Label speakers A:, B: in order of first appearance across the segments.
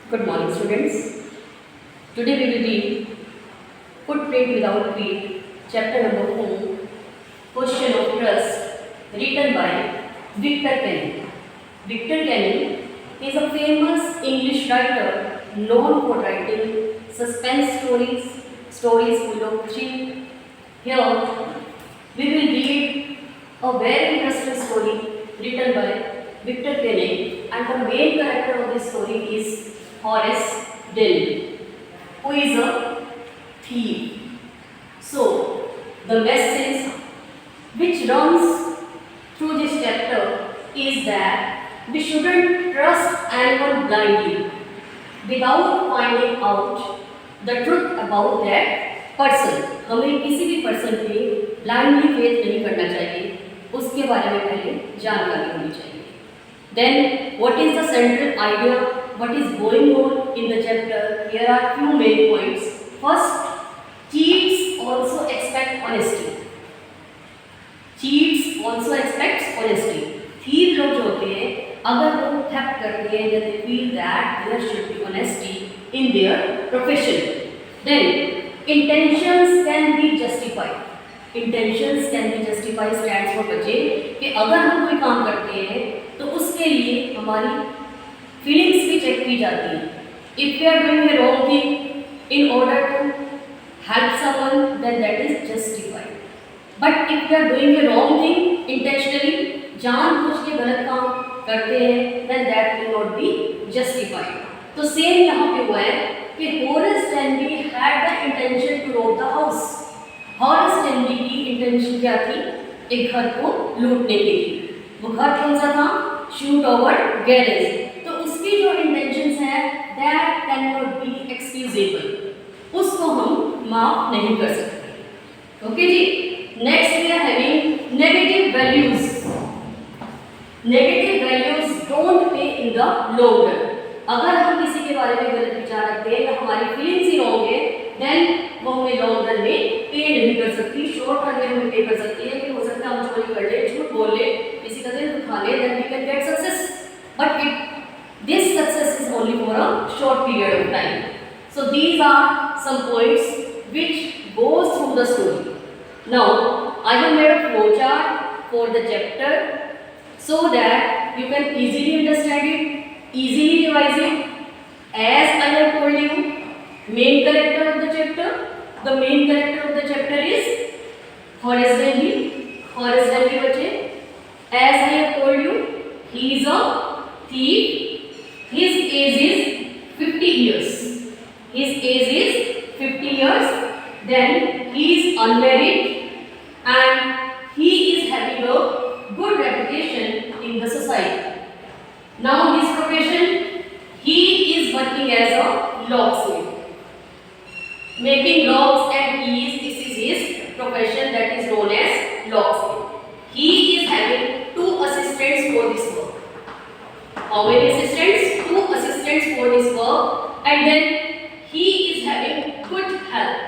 A: Good morning, students. Today we will read Footprint Without Feet, chapter number 4, Question of Trust, written by Victor Kenny. Victor Kenny is a famous English writer known for writing suspense stories full of thrill. Here we will read a very interesting story written by Victor Kenny, and the main character of this story is Horace Delvey, who is a thief. So, the message which runs through this chapter is that we shouldn't trust anyone blindly without finding out the truth about that person. हमें किसी भी person पे blindly faith नहीं करना चाहिए, उसके बारे में पहले जानकारी होनी चाहिए. Then, what is the central idea? What is going on in the chapter? Here are few main points. First, cheats also expect honesty. Cheats also expect honesty. Thief लोग जो होते हैं, अगर वो theft करते हैं, then they feel that there should be honesty in their profession. Then, intentions can be justified. Intentions can be justified stands for बच्चे कि अगर हम कोई काम करते हैं तो उसके लिए हमारी फीलिंग्स भी चेक की जाती हैं. If we are doing a wrong thing in order to help someone then that is justified. But if we are doing a wrong thing intentionally, जानबूझ के गलत काम करते हैं, then that will not be justified. तो same यहाँ पे हुआ है कि Horace Denby had the intention to rob the house. Horace Denby की इंटेंशन क्या थी? एक घर को लूटने के लिए. वो घर कौन सा था? Shotover garage. तो उसकी जो इंटेंशंस है that can not be excusable, उसको हम माफ नहीं कर सकते. ओके जी. Next we are having negative values. Negative values don't pay in the long run. अगर हम किसी के बारे में गलत विचार रखते हैं या हमारी फीलिंग्स ही रॉन्ग है, देन वो हमें लॉन्ग रन में पे नहीं कर सकती. शॉर्ट रन में हमें पे कर सकती है कि हो सकता है हम चोरी कर ले, झूठ बोल ले, किसी का दिल दुखा ले, then we can get success. But this success is only for a short period of time. So these are some points which goes through the story. Now I have made a flowchart for the chapter so that you can easily understand it, easily revise it. As I have told you, main character of the chapter, the main character of the chapter is Horace Delvey. Horace Delvey बच्चे, as I have told you, he is a thief. His age is 50 years. His age is 50 years. Then he is unmarried and he is having a good reputation in the society. Now his profession, he is working as a locksmith, making locks and keys. This is his profession, that is known as locksmith. He is having 2 assistants for this work. How many assistants? 2 assistants for this work, and then he is having good health.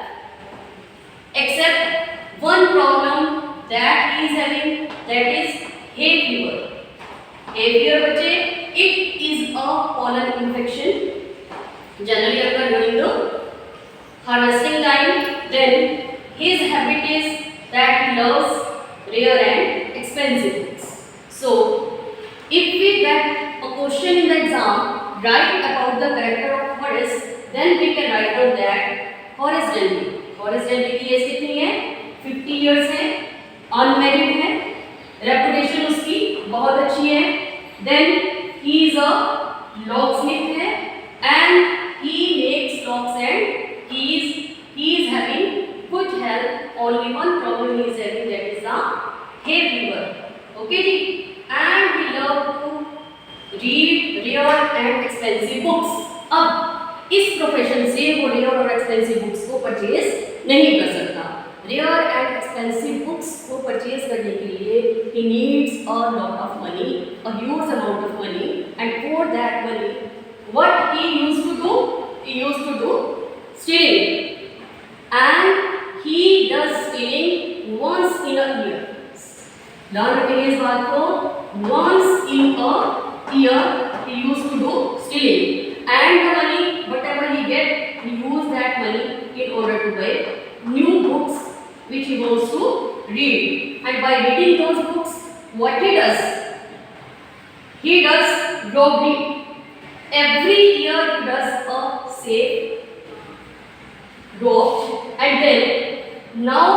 A: Except one problem that he is having, that is hay fever. Hay fever बच्चे, it is a pollen infection. Generally occur during the harvesting time. Then his habit is that he loves rare and expensive things. So if we get a question in the exam, write about the character of Horace, then we can write down that Horace Delvey. Horace Delvey की as कितनी है? 50 years है, unmarried है, reputation उसकी बहुत अच्छी है. Then he is a locksmith है and he makes locks and keys. He is having good health. Only one problem he is having, that is the hay fever. Okay ji. And we love to read rare and expensive books. अब इस profession से वो rare और expensive books को purchase नहीं कर सकता. Rare and expensive books को परचेज करने के लिए he needs a lot of money, a huge amount of money, and for that money, what he used to do? He used to do stealing, and he does stealing once in a year. ध्यान रखेंगे इस बात को. Once in a year he used to do stealing, and the money, whatever he get, he use that money in order to buy new books which he wants to read. And by reading those books, what he does? He does robbery. Every year he does a safe rob, and then now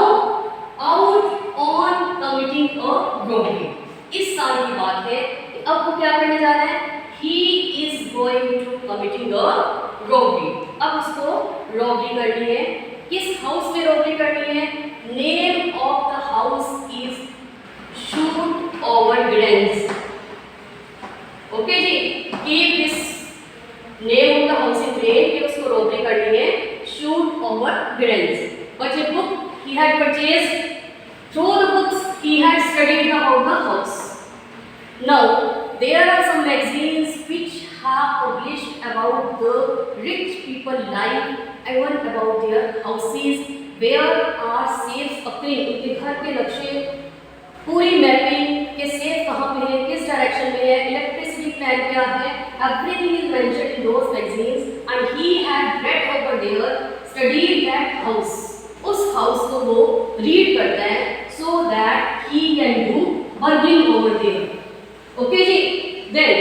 A: out on committing a robbery. इस साल की बात है कि अब वो क्या करने जा रहा है? He is going to committing a robbery. अब उसको robbery करनी है. किस हाउस में robbery करनी है? Name of the house is Shoot Over Grange. Okay ji, keep this name of the house in brain कि उसको robbery करनी है. Shoot Over Grange. But a book he had purchased. Through the books he had studied about the house. Now there are some magazines which have published about the rich people life and about their houses, where are safes occurring. उनके घर के नक्शे पूरी mapping के safe कहाँ पे है, किस डायरेक्शन में है, इलेक्ट्रिसिटी प्लान क्या है, everything is mentioned in those magazines, and he had read over there, studied that house. उस हाउस को वो रीड करता है so that he can do burgling over there. Okay ji, then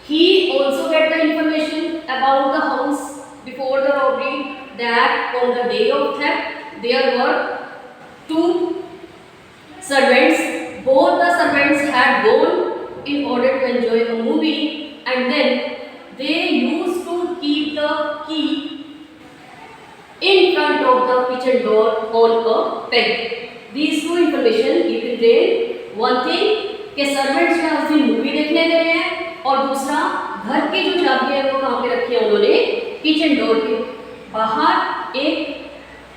A: he also get the information about the house before the robbery that on the day of theft there were two servants. Both the servants had gone in order to enjoy a movie, and then they used to keep the key in front of the kitchen door on a peg. These two information keep in brain. One thing कि servants जो उस दिन movie देखने गए हैं, और दूसरा घर की जो चाबी है वो कहाँ पे रखी है उन्होंने? किचन डोर के बाहर एक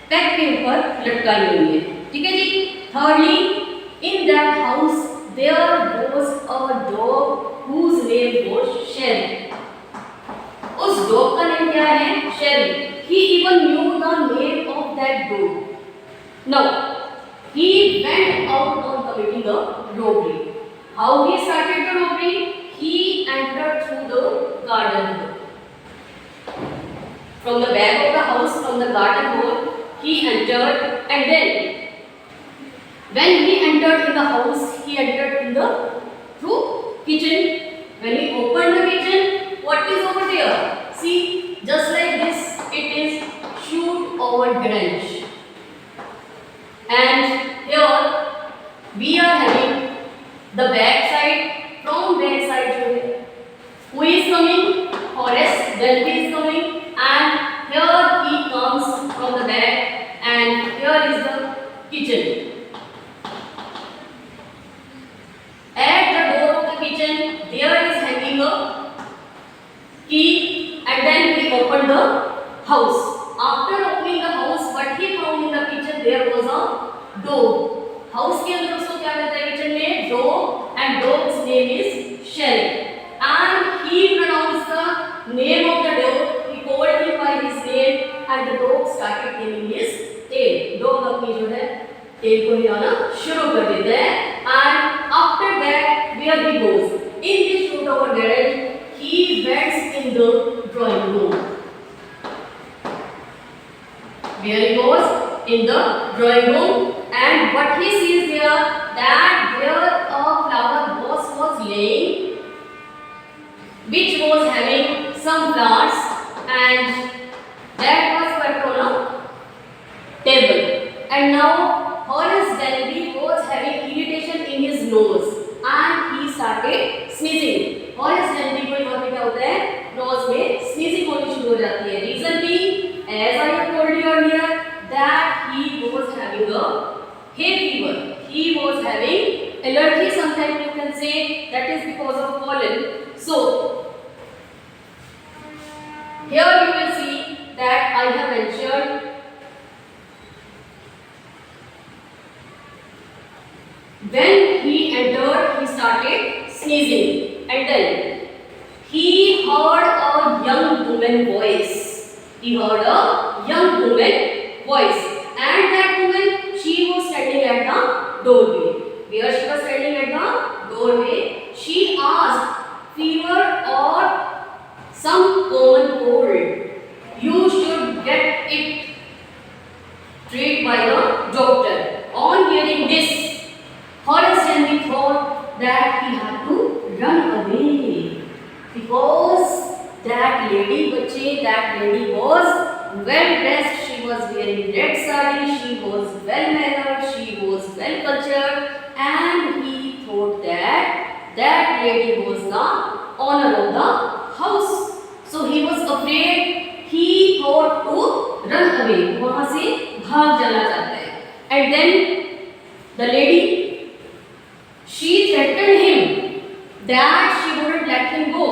A: पैक के ऊपर लटकाई हुई है. ठीक है जी. Thirdly, in that house there was a dog whose name was Sherry. उस dog का नाम क्या है? Sherry. He even knew the name of that dog. Now he went out on committing a robbery. How he started the robbery? He entered through the garden door. From the back of the house, from the garden door, he entered, and then when he entered in the house, he entered in the through kitchen. When he opened the kitchen, what is over there? See, just like this, it is Shoot Over Grange. And here we are having the back side. From back side जो है, who is coming? Horace Delphi is coming, and here he comes from the back, and here is the kitchen. At the door of the kitchen, there is hanging a key, and then he opened the house. After opening the house, what he found in the kitchen, there was a dog. House के अंदर उसको क्या कहते हैं? Kitchen में dog, and dog's name is Sherry. And he pronounced the name of the dog. He called him by his name, and the dog started naming his tail. Dog अपनी जो है tail को हिलाना शुरू कर देता है. And after that, where he goes? In this Shoot Over Grange, he went in the drawing room. Where he goes? In the drawing room, and what he sees there, that there a flower vase was laying, which was having some flowers, and that was put on a table. And now Horace Delphi was having irritation in his nose, and he started sneezing. Horace Delphi को यहाँ पे क्या होता है? Nose में sneezing होनी शुरू हो जाती है. Reason being, as I have told you earlier, that he was having a hay fever. He was having allergy. Sometimes you can say that is because of pollen. So here you will see that I have mentioned when he entered, he started sneezing, and then he heard a young woman voice. He heard a young woman voice, and that woman, she was standing at the doorway. Where she was standing at the doorway, she asked, fever or that lady बच्चे, that lady was well dressed. She was wearing red sari. She was well mannered. She was well cultured, and he thought that that lady was the owner of the house. So he was afraid. He thought to run away. वहाँ से भाग जाना चाहता है. And then the lady, she threatened him that she wouldn't let him go.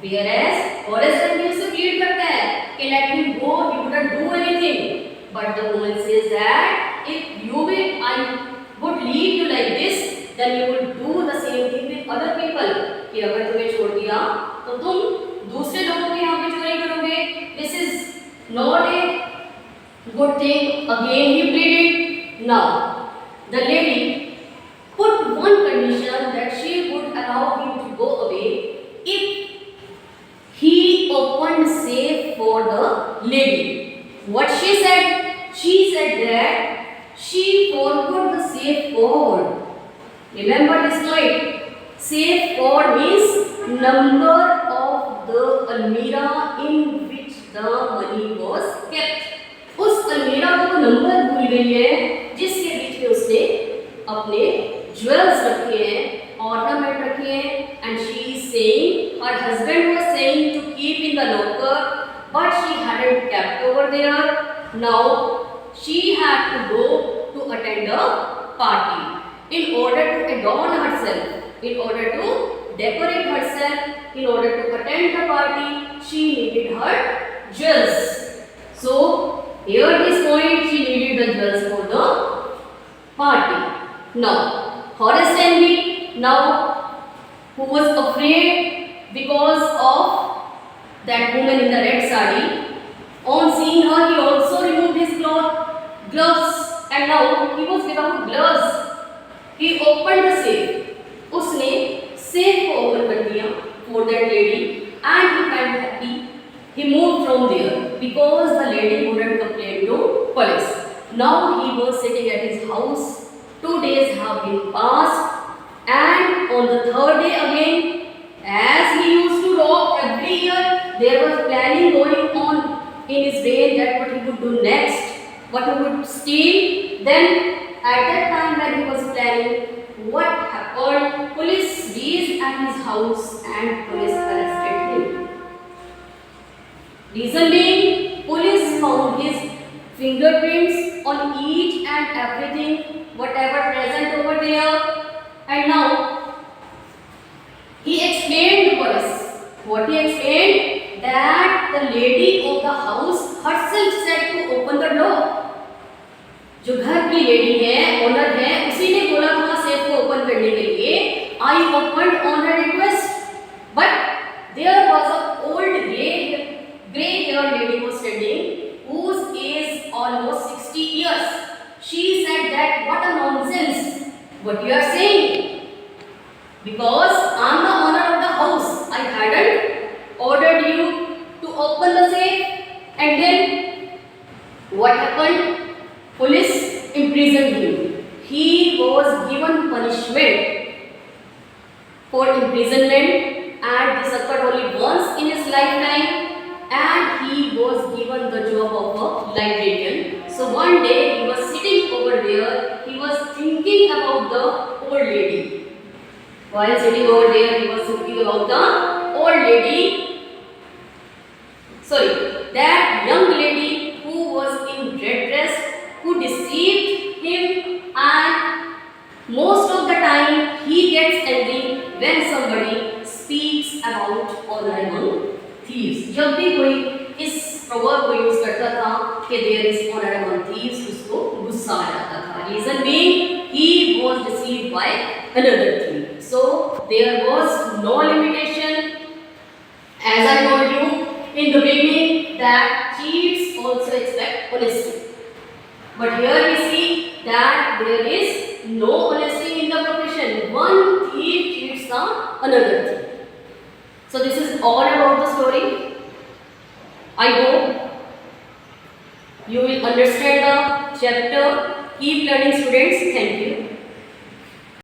A: Whereas Forrest Gump उससे plead करता है कि let him go, he wouldn't do anything. But the woman says that if you will, I would leave you like this, then you will do the same thing with other people. कि अगर तुम्हें छोड़ दिया तो तुम दूसरे लोगों के यहाँ पे चोरी करोगे. This is not a good thing. Again he pleaded. Now the lady put one condition that she would allow him to go away if he opened safe for the lady. What she said? She said that she forgot the safe code. Remember this point. Safe code means number of the almirah in which the money was kept. उस अलमीरा को number भूल गई है जिसके बीच में उसने अपने ज्वेल्स रखे हैं, ऑर्नामेंट रखे हैं. And she is saying her husband was saying to keep in the locker, but she hadn't kept over there. Now she had to go to attend a party. In order to adorn herself, in order to decorate herself, in order to attend the party, she needed her jewels. So here this point, she needed the jewels for the party. Now Horace Envy, now who was afraid because of that woman in the red sari, on seeing her he also removed his gloves, and now he was without gloves. He opened the safe. उसने safe को open कर दिया for that lady, and he felt happy. He moved from there because the lady wouldn't complain to police. Now he was sitting at his house. 2 days have been passed, and on the 3rd day again, as he used to rob every year, there was planning going on in his brain that what he would do next, what he would steal. Then at that time when he was planning, what happened? Police reached at his house and police arrested him. Reason being, police found his fingerprints on each and everything, whatever present over there. And now he explained to police. What he explained? That the lady of the house herself said to open the door. जो घर की lady है, owner है, उसी ने बोला था safe को ओपन करने के लिए. I opened on her request, but there was a old grey hair lady was standing whose age almost 60 years. She said that what a nonsense what you are saying, because I am the owner of the house. I hadn't ordered you to open the safe. And then what happened? Police imprisoned him. He was given punishment for imprisonment, and this occurred only once in his lifetime, and he was given the job of a librarian. So one day he was sitting over there, he was thinking about the old lady. While sitting over there, he was thinking about the old lady, that young lady who was in red dress, who deceived him, and most of the time he gets angry when somebody speaks about honor among thieves. जब भी कोई इस proverb को use करता था कि there is honor among thieves, उसको गुस्सा आ जाता था. Reason being, he was deceived by another thief. So there was no limitation. As I told you in the beginning that thieves also expect honesty. But here we see that there is no honesty in the profession. One thief cheats the another thief. So this is all about the story. I hope you will understand the chapter. Keep learning, students. Thank you.